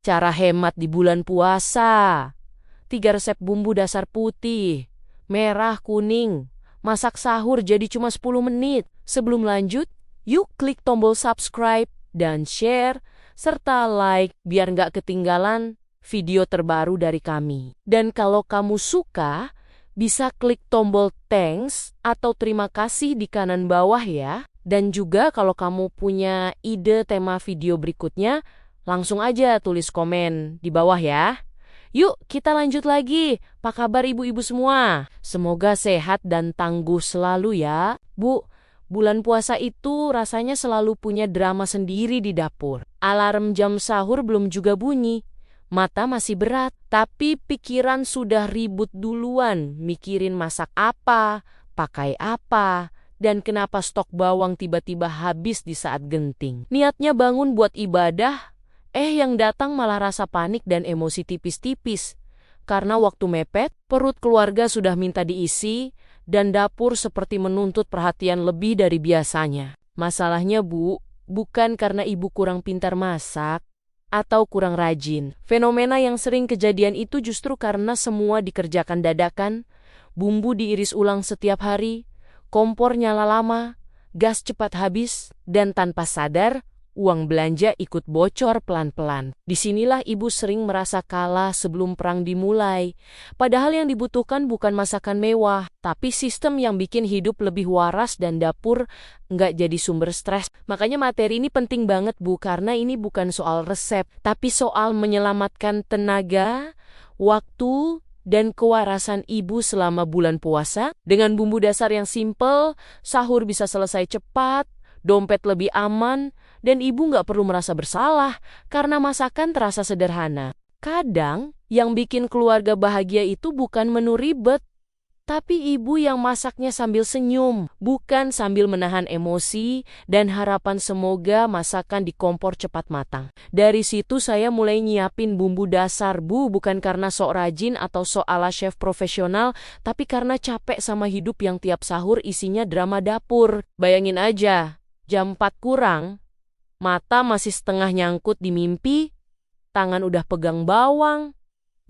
Cara hemat di bulan puasa. 3 resep bumbu dasar putih, merah, kuning. Masak sahur jadi cuma 10 menit. Sebelum lanjut, yuk klik tombol subscribe dan share, serta like biar nggak ketinggalan video terbaru dari kami. Dan kalau kamu suka, bisa klik tombol thanks atau terima kasih di kanan bawah ya. Dan juga kalau kamu punya ide tema video berikutnya, langsung aja tulis komen di bawah ya. Yuk kita lanjut lagi. Apa kabar ibu-ibu semua? Semoga sehat dan tangguh selalu ya. Bu, bulan puasa itu rasanya selalu punya drama sendiri di dapur. Alarm jam sahur belum juga bunyi. Mata masih berat, tapi pikiran sudah ribut duluan. Mikirin masak apa, pakai apa, dan kenapa stok bawang tiba-tiba habis di saat genting. Niatnya bangun buat ibadah, yang datang malah rasa panik dan emosi tipis-tipis. Karena waktu mepet, perut keluarga sudah minta diisi, dan dapur seperti menuntut perhatian lebih dari biasanya. Masalahnya Bu, bukan karena ibu kurang pintar masak, atau kurang rajin. Fenomena yang sering kejadian itu justru karena semua dikerjakan dadakan, bumbu diiris ulang setiap hari, kompor nyala lama, gas cepat habis, dan tanpa sadar, uang belanja ikut bocor pelan-pelan. Disinilah ibu sering merasa kalah sebelum perang dimulai. Padahal yang dibutuhkan bukan masakan mewah, tapi sistem yang bikin hidup lebih waras dan dapur nggak jadi sumber stres. Makanya materi ini penting banget Bu, karena ini bukan soal resep, tapi soal menyelamatkan tenaga, waktu, dan kewarasan ibu selama bulan puasa. Dengan bumbu dasar yang simple, sahur bisa selesai cepat, dompet lebih aman, dan ibu nggak perlu merasa bersalah karena masakan terasa sederhana. Kadang, yang bikin keluarga bahagia itu bukan menu ribet, tapi ibu yang masaknya sambil senyum, bukan sambil menahan emosi dan harapan semoga masakan di kompor cepat matang. Dari situ saya mulai nyiapin bumbu dasar Bu, bukan karena sok rajin atau sok ala chef profesional, tapi karena capek sama hidup yang tiap sahur isinya drama dapur. Bayangin aja, jam 4 kurang, mata masih setengah nyangkut di mimpi, tangan udah pegang bawang,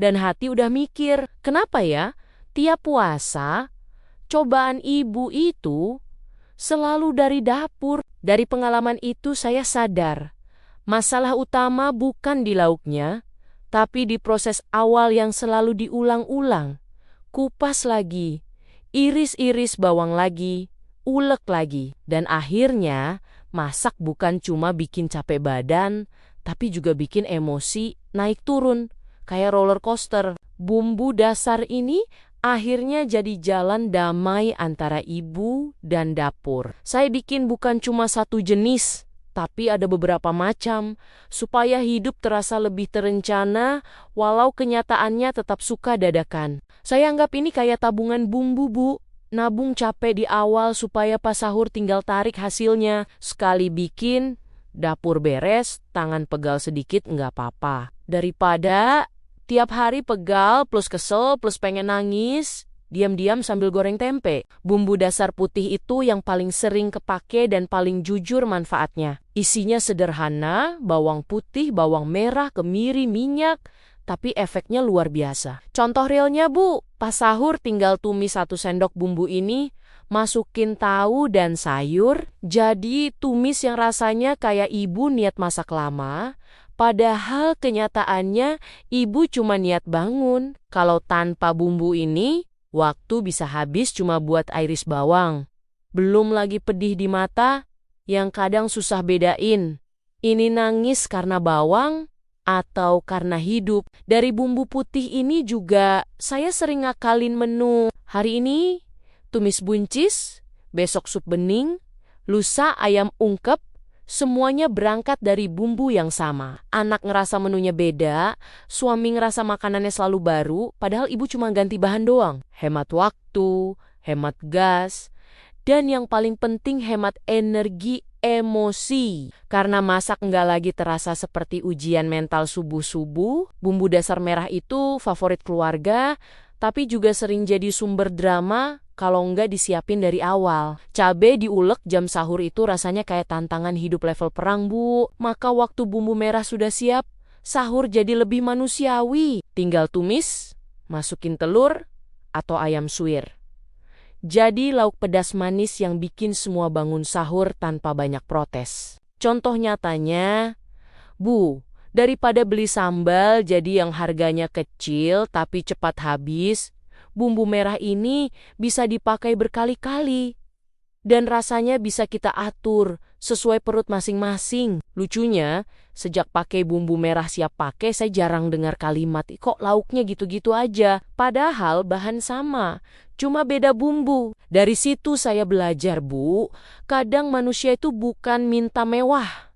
dan hati udah mikir, kenapa ya? Tiap puasa, cobaan ibu itu selalu dari dapur. Dari pengalaman itu saya sadar, masalah utama bukan di lauknya, tapi di proses awal yang selalu diulang-ulang. Kupas lagi, iris-iris bawang lagi, ulek lagi. Dan akhirnya, masak bukan cuma bikin capek badan, tapi juga bikin emosi naik turun, kayak roller coaster. Bumbu dasar ini akhirnya jadi jalan damai antara ibu dan dapur. Saya bikin bukan cuma satu jenis, tapi ada beberapa macam, supaya hidup terasa lebih terencana, walau kenyataannya tetap suka dadakan. Saya anggap ini kayak tabungan bumbu Bu, nabung capek di awal supaya pas sahur tinggal tarik hasilnya. Sekali bikin, dapur beres, tangan pegal sedikit nggak apa-apa. Daripada tiap hari pegal plus kesel plus pengen nangis, diam-diam sambil goreng tempe. Bumbu dasar putih itu yang paling sering kepake dan paling jujur manfaatnya. Isinya sederhana, bawang putih, bawang merah, kemiri, minyak, tapi efeknya luar biasa. Contoh realnya Bu, pas sahur tinggal tumis 1 sendok bumbu ini, masukin tahu dan sayur, jadi tumis yang rasanya kayak ibu niat masak lama. Padahal kenyataannya ibu cuma niat bangun. Kalau tanpa bumbu ini, waktu bisa habis cuma buat iris bawang. Belum lagi pedih di mata, yang kadang susah bedain. Ini nangis karena bawang atau karena hidup. Dari bumbu putih ini juga saya sering ngakalin menu. Hari ini tumis buncis, besok sup bening, lusa ayam ungkep. Semuanya berangkat dari bumbu yang sama. Anak ngerasa menunya beda, suami ngerasa makanannya selalu baru, padahal ibu cuma ganti bahan doang. Hemat waktu, hemat gas, dan yang paling penting hemat energi, emosi. Karena masak nggak lagi terasa seperti ujian mental subuh-subuh, bumbu dasar merah itu favorit keluarga, tapi juga sering jadi sumber drama kalau nggak disiapin dari awal. Cabai diulek jam sahur itu rasanya kayak tantangan hidup level perang Bu. Maka waktu bumbu merah sudah siap, Sahur jadi lebih manusiawi. Tinggal tumis, masukin telur, atau ayam suwir. Jadi lauk pedas manis yang bikin semua bangun sahur tanpa banyak protes. Contoh nyatanya, Bu, daripada beli sambal jadi yang harganya kecil tapi cepat habis, bumbu merah ini bisa dipakai berkali-kali. Dan rasanya bisa kita atur sesuai perut masing-masing. Lucunya, sejak pakai bumbu merah siap pakai, saya jarang dengar kalimat, kok lauknya gitu-gitu aja. Padahal bahan sama, cuma beda bumbu. Dari situ saya belajar, Bu, kadang manusia itu bukan minta mewah,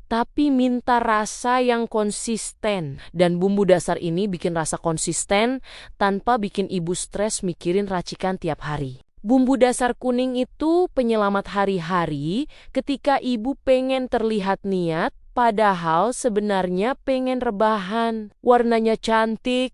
tapi minta rasa yang konsisten. Dan bumbu dasar ini bikin rasa konsisten tanpa bikin ibu stres mikirin racikan tiap hari. Bumbu dasar kuning itu penyelamat hari-hari ketika ibu pengen terlihat niat, padahal sebenarnya pengen rebahan. Warnanya cantik,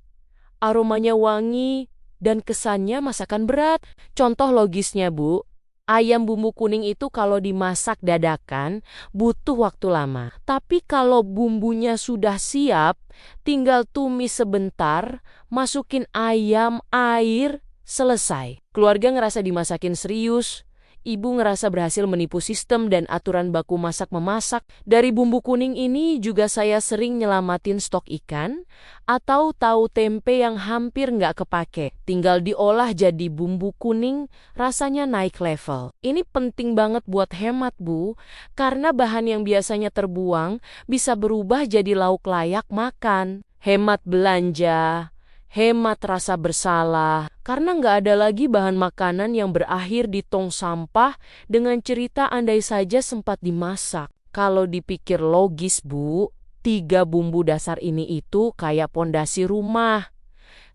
aromanya wangi, dan kesannya masakan berat. Contoh logisnya, Bu. Ayam bumbu kuning itu kalau dimasak dadakan butuh waktu lama. Tapi kalau bumbunya sudah siap, tinggal tumis sebentar, masukin ayam, air, selesai. Keluarga ngerasa dimasakin serius. Ibu ngerasa berhasil menipu sistem dan aturan baku masak-memasak. Dari bumbu kuning ini juga saya sering nyelamatin stok ikan atau tahu tempe yang hampir nggak kepake. Tinggal diolah jadi bumbu kuning, rasanya naik level. Ini penting banget buat hemat, Bu, karena bahan yang biasanya terbuang bisa berubah jadi lauk layak makan. Hemat belanja, hemat rasa bersalah, karena nggak ada lagi bahan makanan yang berakhir di tong sampah dengan cerita andai saja sempat dimasak. Kalau dipikir logis, Bu, 3 bumbu dasar ini itu kayak pondasi rumah.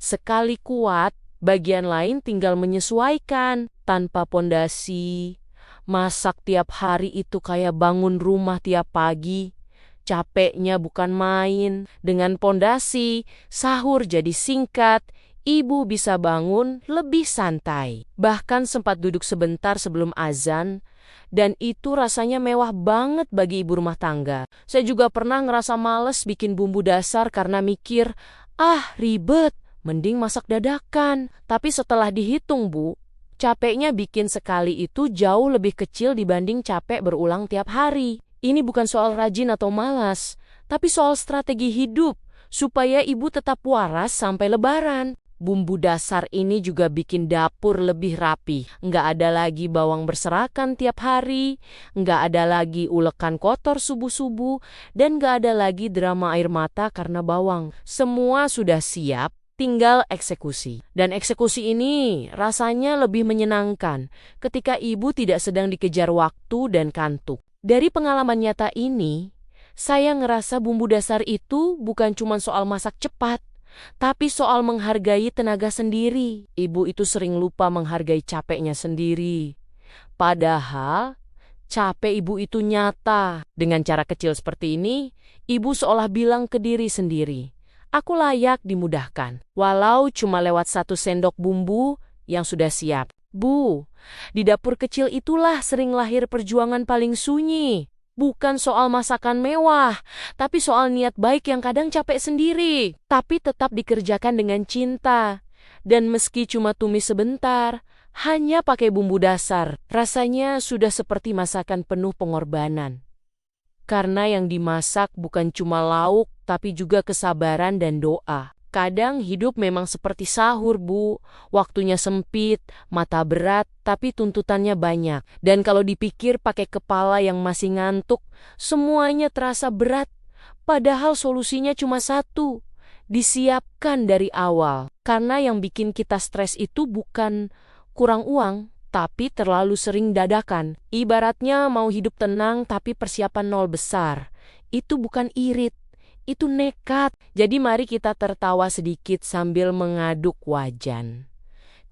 Sekali kuat, bagian lain tinggal menyesuaikan. Tanpa pondasi, masak tiap hari itu kayak bangun rumah tiap pagi. Capeknya bukan main. Dengan pondasi, sahur jadi singkat, ibu bisa bangun lebih santai. Bahkan sempat duduk sebentar sebelum azan, dan itu rasanya mewah banget bagi ibu rumah tangga. Saya juga pernah ngerasa males bikin bumbu dasar karena mikir, ribet, mending masak dadakan. Tapi setelah dihitung, Bu, capeknya bikin sekali itu jauh lebih kecil dibanding capek berulang tiap hari. Ini bukan soal rajin atau malas, tapi soal strategi hidup, supaya ibu tetap waras sampai lebaran. Bumbu dasar ini juga bikin dapur lebih rapi. Nggak ada lagi bawang berserakan tiap hari, nggak ada lagi ulekan kotor subuh-subuh, dan nggak ada lagi drama air mata karena bawang. Semua sudah siap, tinggal eksekusi. Dan eksekusi ini rasanya lebih menyenangkan ketika ibu tidak sedang dikejar waktu dan kantuk. Dari pengalaman nyata ini, saya ngerasa bumbu dasar itu bukan cuma soal masak cepat, tapi soal menghargai tenaga sendiri. Ibu itu sering lupa menghargai capeknya sendiri. Padahal, capek ibu itu nyata. Dengan cara kecil seperti ini, ibu seolah bilang ke diri sendiri, aku layak dimudahkan. Walau cuma lewat 1 sendok bumbu yang sudah siap. Bu, di dapur kecil itulah sering lahir perjuangan paling sunyi. Bukan soal masakan mewah, tapi soal niat baik yang kadang capek sendiri, tapi tetap dikerjakan dengan cinta. Dan meski cuma tumis sebentar, hanya pakai bumbu dasar, rasanya sudah seperti masakan penuh pengorbanan. Karena yang dimasak bukan cuma lauk, tapi juga kesabaran dan doa. Kadang hidup memang seperti sahur, Bu. Waktunya sempit, mata berat, tapi tuntutannya banyak. Dan kalau dipikir pakai kepala yang masih ngantuk, semuanya terasa berat. Padahal solusinya cuma satu, disiapkan dari awal. Karena yang bikin kita stres itu bukan kurang uang, tapi terlalu sering dadakan. Ibaratnya mau hidup tenang tapi persiapan nol besar. Itu bukan irit. Itu nekat. Jadi mari kita tertawa sedikit sambil mengaduk wajan.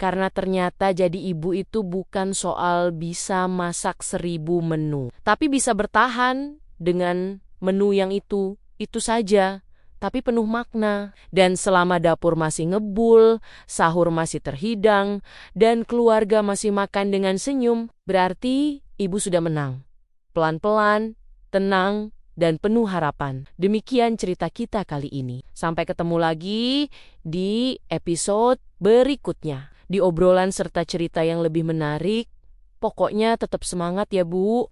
Karena ternyata jadi ibu itu bukan soal bisa masak 1000 menu. Tapi bisa bertahan dengan menu yang itu saja. Tapi penuh makna. Dan selama dapur masih ngebul, sahur masih terhidang, dan keluarga masih makan dengan senyum, berarti ibu sudah menang. Pelan-pelan, tenang, dan penuh harapan. Demikian cerita kita kali ini. Sampai ketemu lagi di episode berikutnya. Di obrolan serta cerita yang lebih menarik. Pokoknya tetap semangat ya Bu.